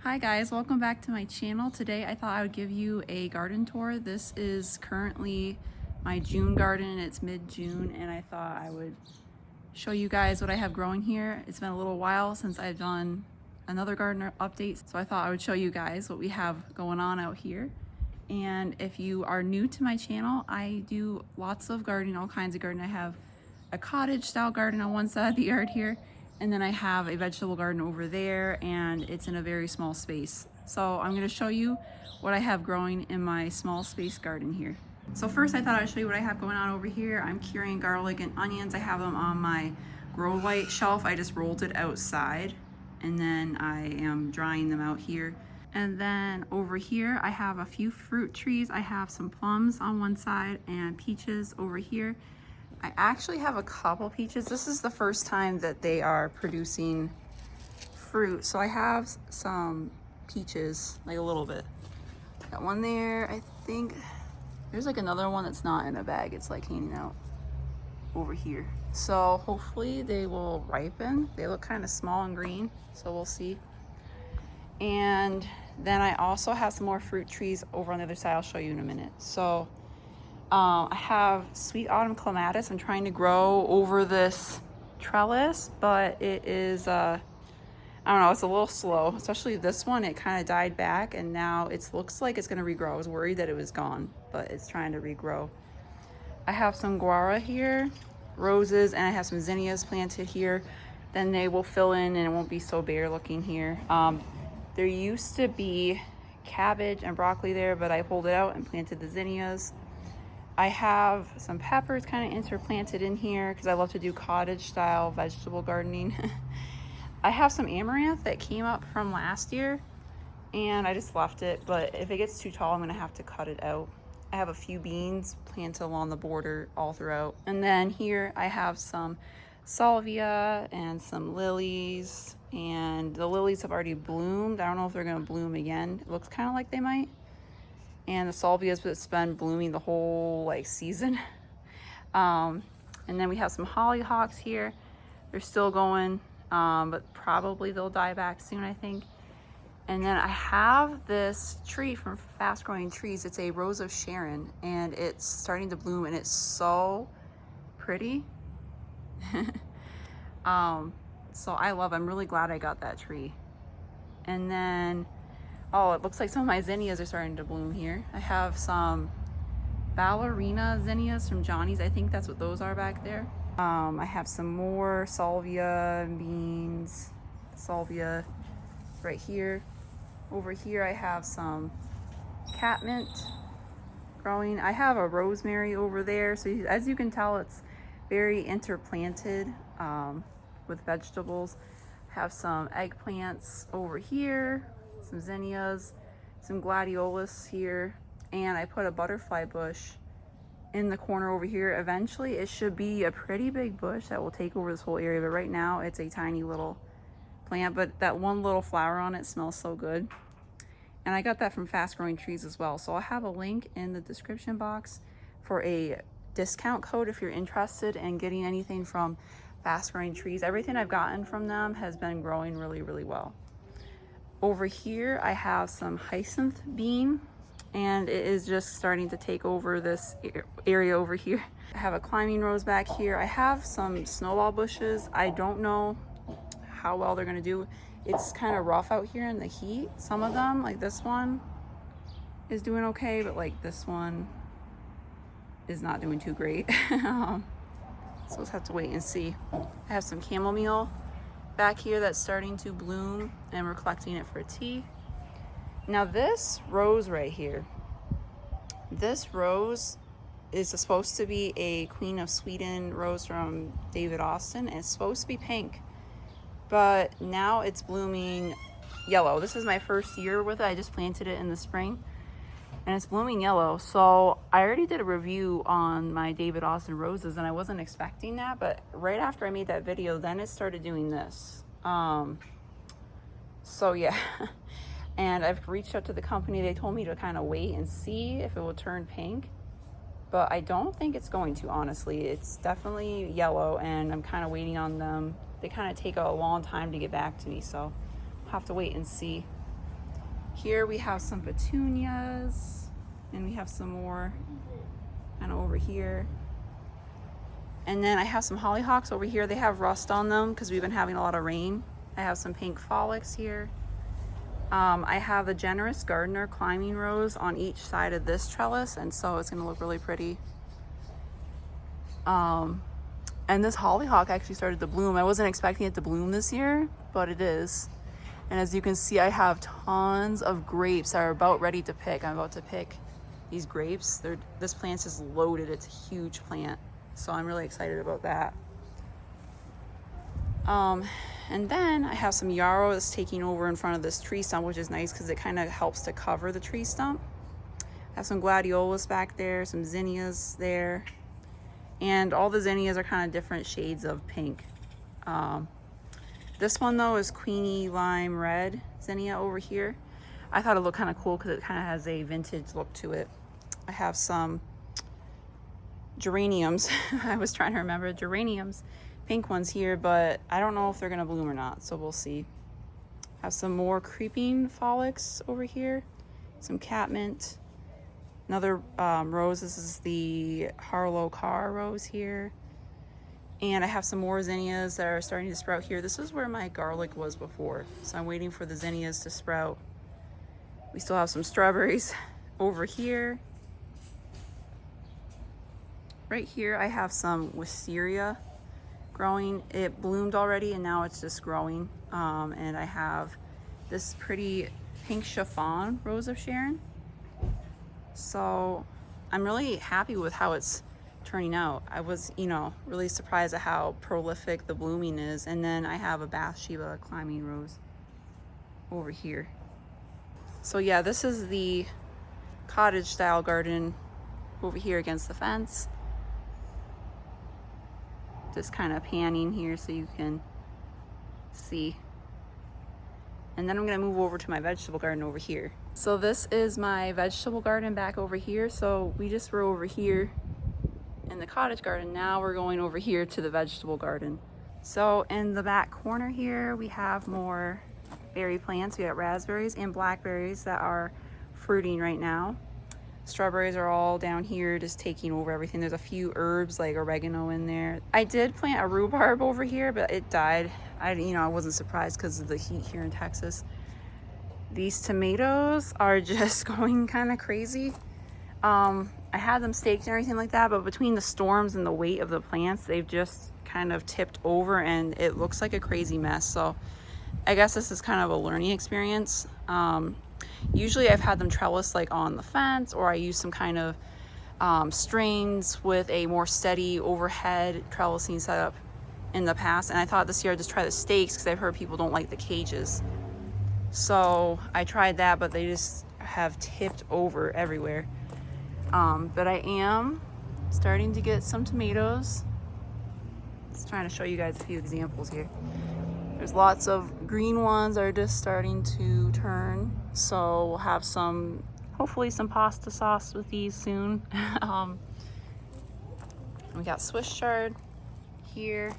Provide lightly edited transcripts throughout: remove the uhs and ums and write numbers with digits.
Hi guys, welcome back to my channel. Today I thought I would give you a garden tour. This is currently my June garden. It's mid-June and I thought I would show you guys what I have growing here. It's been a little while since I've done another garden update, so I thought I would show you guys what we have going on out here. And if you are new to my channel, I do lots of gardening, all kinds of gardening. I have a cottage style garden on one side of the yard here, and then I have a vegetable garden over there, and it's in a very small space. So I'm going to show you what I have growing in my small space garden here. So first I thought I'd show you what I have going on over here. I'm curing garlic and onions. I have them on my grow light shelf. I just rolled it outside and then I am drying them out here. And then over here I have a few fruit trees. I have some plums on one side and peaches over here. I actually have a couple peaches. This is the first time that they are producing fruit. So I have some peaches, like a little bit. Got one there, I think. There's like another one that's not in a bag. It's like hanging out over here. So hopefully they will ripen. They look kind of small and green, so we'll see. And then I also have some more fruit trees over on the other side. I'll show you in a minute. So I have sweet autumn clematis I'm trying to grow over this trellis, but it is, I don't know, it's a little slow, especially this one. It kind of died back and now it looks like it's going to regrow. I was worried that it was gone, but it's trying to regrow. I have some guava here, roses, and I have some zinnias planted here. Then they will fill in and it won't be so bare looking here. There used to be cabbage and broccoli there, but I pulled it out and planted the zinnias. I have some peppers kind of interplanted in here because I love to do cottage style vegetable gardening. I have some amaranth that came up from last year and I just left it, but if it gets too tall, I'm gonna have to cut it out. I have a few beans planted along the border all throughout. And then here I have some salvia and some lilies, and the lilies have already bloomed. I don't know if they're gonna bloom again. It looks kind of like they might. And the salvia's been blooming the whole like season. And then we have some hollyhocks here. They're still going, but probably they'll die back soon, I think. And then I have this tree from Fast Growing Trees. It's a Rose of Sharon and it's starting to bloom and it's so pretty. So I love it. I'm really glad I got that tree. And then oh, it looks like some of my zinnias are starting to bloom here. I have some ballerina zinnias from Johnny's. I think that's what those are back there. I have some more salvia beans, salvia right here. Over here I have some catmint growing. I have a rosemary over there. So as you can tell, it's very interplanted with vegetables. I have some eggplants over here, some zinnias, some gladiolus here, and I put a butterfly bush in the corner over here. Eventually it should be a pretty big bush that will take over this whole area, but right now it's a tiny little plant, but that one little flower on it smells so good. And I got that from Fast Growing Trees as well. So I'll have a link in the description box for a discount code if you're interested in getting anything from Fast Growing Trees. Everything I've gotten from them has been growing really, really well. Over here I have some hyacinth bean and it is just starting to take over this area over here. I have a climbing rose back here. I have some snowball bushes. I don't know how well they're gonna do. It's kind of rough out here in the heat. Some of them, like this one, is doing okay, but like this one is not doing too great. So we'll have to wait and see. I have some chamomile back here that's starting to bloom and we're collecting it for tea. Now this rose right here, this rose is supposed to be a Queen of Sweden rose from David Austin, and it's supposed to be pink, but now it's blooming yellow. This is my first year with it. I just planted it in the spring and it's blooming yellow. So I already did a review on my David Austin roses and I wasn't expecting that, but right after I made that video, then it started doing this. So yeah. And I've reached out to the company. They told me to kind of wait and see if it will turn pink, but I don't think it's going to, honestly. It's definitely yellow and I'm kind of waiting on them. They kind of take a long time to get back to me, so I'll have to wait and see. Here we have some petunias, and we have some more kind of over here. And then I have some hollyhocks over here. They have rust on them because we've been having a lot of rain. I have some pink phlox here. I have the Generous Gardener climbing rose on each side of this trellis, and so it's going to look really pretty. And this hollyhock actually started to bloom. I wasn't expecting it to bloom this year, but it is. And as you can see, I have tons of grapes that are about ready to pick. I'm about to pick these grapes. This plant's just loaded. It's a huge plant, so I'm really excited about that. And then I have some yarrow that's taking over in front of this tree stump, which is nice because it kind of helps to cover the tree stump. I have some gladiolas back there, some zinnias there. And all the zinnias are kind of different shades of pink. This one though is Queenie Lime Red zinnia over here. I thought it looked kind of cool because it kind of has a vintage look to it. I have some geraniums. I was trying to remember geraniums. Pink ones here, but I don't know if they're gonna bloom or not, so we'll see. Have some more creeping phlox over here, some catmint, another rose. This is the Harlow Carr rose here, and I have some more zinnias that are starting to sprout here. This is where my garlic was before, so I'm waiting for the zinnias to sprout. We still have some strawberries over here. Right here I have some wisteria growing. It bloomed already and now it's just growing. And I have this pretty pink chiffon rose of Sharon. So I'm really happy with how it's turning out. I was, really surprised at how prolific the blooming is. And then I have a Bathsheba climbing rose over here. So yeah, this is the cottage style garden over here against the fence. Just kind of panning here so you can see. And then I'm gonna move over to my vegetable garden over here. So this is my vegetable garden back over here. So we just were over here in the cottage garden. Now we're going over here to the vegetable garden. So in the back corner here, we have more berry plants. We got raspberries and blackberries that are fruiting right now. Strawberries are all down here just taking over everything. There's a few herbs like oregano in there. I did plant a rhubarb over here, but it died. I wasn't surprised because of the heat here in Texas. These tomatoes are just going kind of crazy. I had them staked and everything like that, but between the storms and the weight of the plants, they've just kind of tipped over and it looks like a crazy mess. So I guess this is kind of a learning experience. Usually I've had them trellis like on the fence, or I use some kind of strings with a more steady overhead trellising setup in the past. And I thought this year I'd just try the stakes because I've heard people don't like the cages. So I tried that, but they just have tipped over everywhere. But I am starting to get some tomatoes. Just trying to show you guys a few examples here. There's lots of green ones that are just starting to turn. So we'll have hopefully some pasta sauce with these soon. We got Swiss chard here.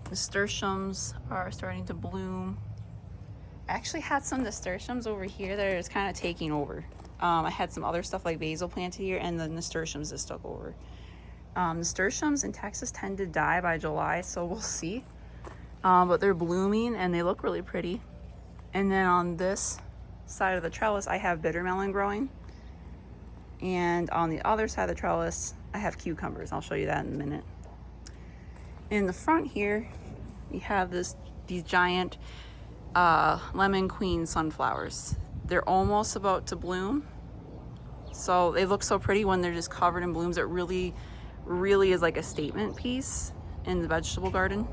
Nasturtiums are starting to bloom. I actually had some nasturtiums over here that are just kind of taking over. I had some other stuff like basil planted here, and the nasturtiums just took over. Nasturtiums in Texas tend to die by July, so we'll see. But they're blooming and they look really pretty. And then on this side of the trellis, I have bitter melon growing. And on the other side of the trellis, I have cucumbers. I'll show you that in a minute. In the front here, we have these giant lemon queen sunflowers. They're almost about to bloom. So they look so pretty when they're just covered in blooms. It really, really is like a statement piece in the vegetable garden.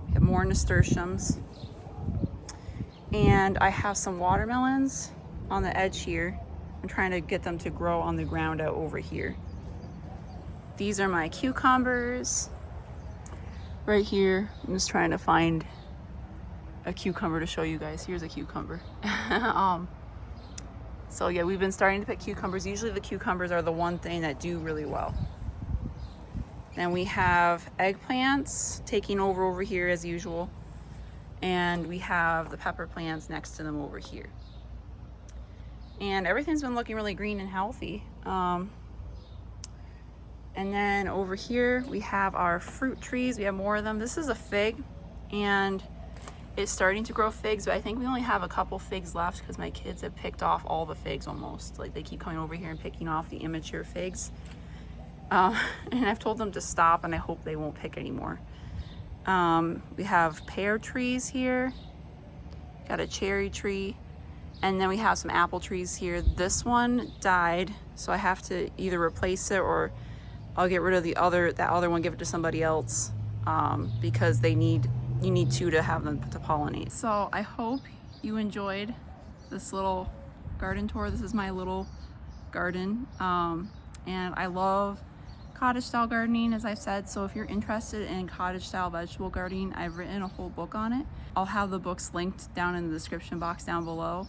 We have more nasturtiums. And I have some watermelons on the edge here. I'm trying to get them to grow on the ground out over here. These are my cucumbers. Right here, I'm just trying to find a cucumber to show you guys. Here's a cucumber. So yeah, we've been starting to pick cucumbers. Usually the cucumbers are the one thing that do really well. Then we have eggplants taking over here as usual. and we have the pepper plants next to them over here. And everything's been looking really green and healthy. And then over here we have our fruit trees. We have more of them. This is a fig, and it's starting to grow figs, but I think we only have a couple figs left because my kids have picked off all the figs almost. Like, they keep coming over here and picking off the immature figs. And I've told them to stop, and I hope they won't pick anymore. We have pear trees here, got a cherry tree, and then we have some apple trees here. This one died, so I have to either replace it or I'll get rid of that other one, give it to somebody else, because you need two to have them to pollinate. So I hope you enjoyed this little garden tour. This is my little garden, and I love cottage style gardening, as I've said. So if you're interested in cottage style vegetable gardening, I've written a whole book on it. I'll have the books linked down in the description box down below.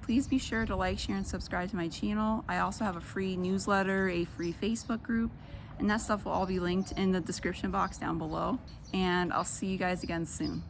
Please be sure to like, share, and subscribe to my channel. I also have a free newsletter, a free Facebook group, and that stuff will all be linked in the description box down below. And I'll see you guys again soon.